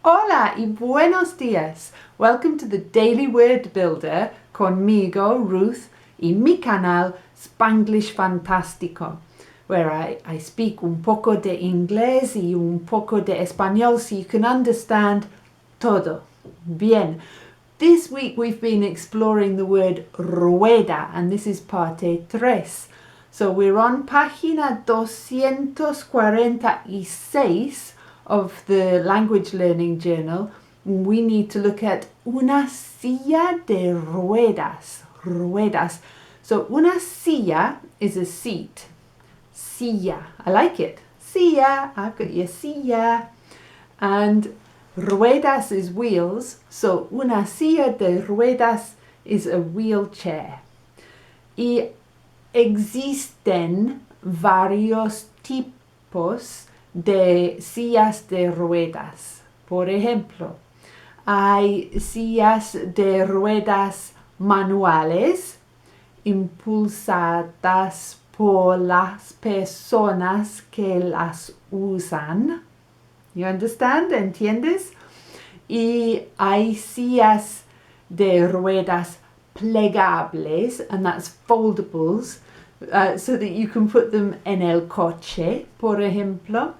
Hola y buenos días. Welcome to the Daily Word Builder conmigo, Ruth, y mi canal Spanglish Fantástico, where I speak un poco de inglés y un poco de español so you can understand todo. Bien. This week we've been exploring the word rueda, and this is parte 3. So we're on página 246 of the Language Learning Journal. We need to look at una silla de ruedas. Ruedas. So una silla is a seat. Silla. I like it. Silla. I've got your silla. And ruedas is wheels. So una silla de ruedas is a wheelchair. Y existen varios tipos de sillas de ruedas. Por ejemplo, hay sillas de ruedas manuales impulsadas por las personas que las usan. You understand? ¿Entiendes? Y hay sillas de ruedas plegables, and that's foldables, so that you can put them en el coche, por ejemplo.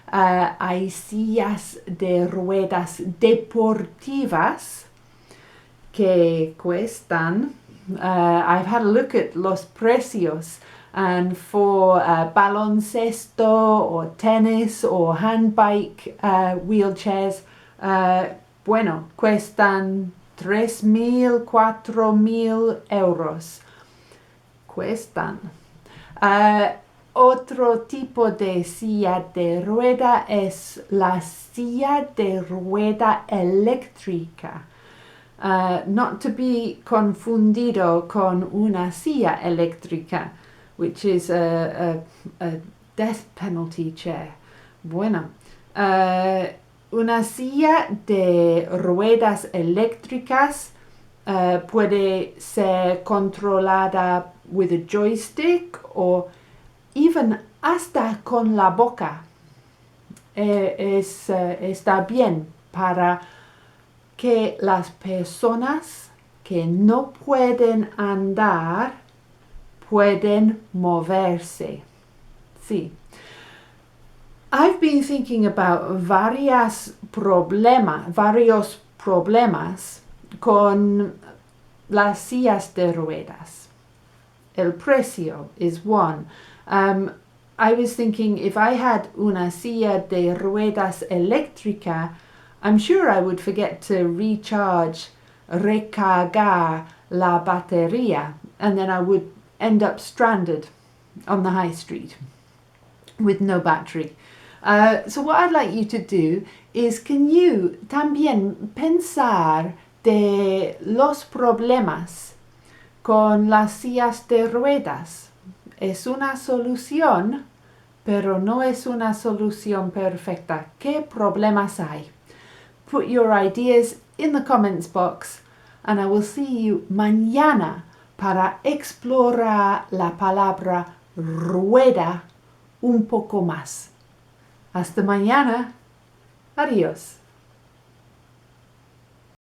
Hay sillas de ruedas deportivas que cuestan. I've had a look at los precios, and for baloncesto or tennis or handbike wheelchairs, cuestan 3,000, 4,000 euros. Cuestan. Otro tipo de silla de rueda es la silla de rueda eléctrica. Not to be confundido con una silla eléctrica, which is a death penalty chair. Bueno, una silla de ruedas eléctricas puede ser controlada with a joystick or even hasta con la boca. Está bien para que las personas que no pueden andar pueden moverse. Sí. I've been thinking about varios problemas con las sillas de ruedas. El precio is one. I was thinking if I had una silla de ruedas eléctrica, I'm sure I would forget to recargar la batería, and then I would end up stranded on the high street with no battery. So what I'd like you to do is, can you también pensar de los problemas con las sillas de ruedas? Es una solución, pero no es una solución perfecta. ¿Qué problemas hay? Put your ideas in the comments box, and I will see you mañana para explorar la palabra rueda un poco más. Hasta mañana. Adiós.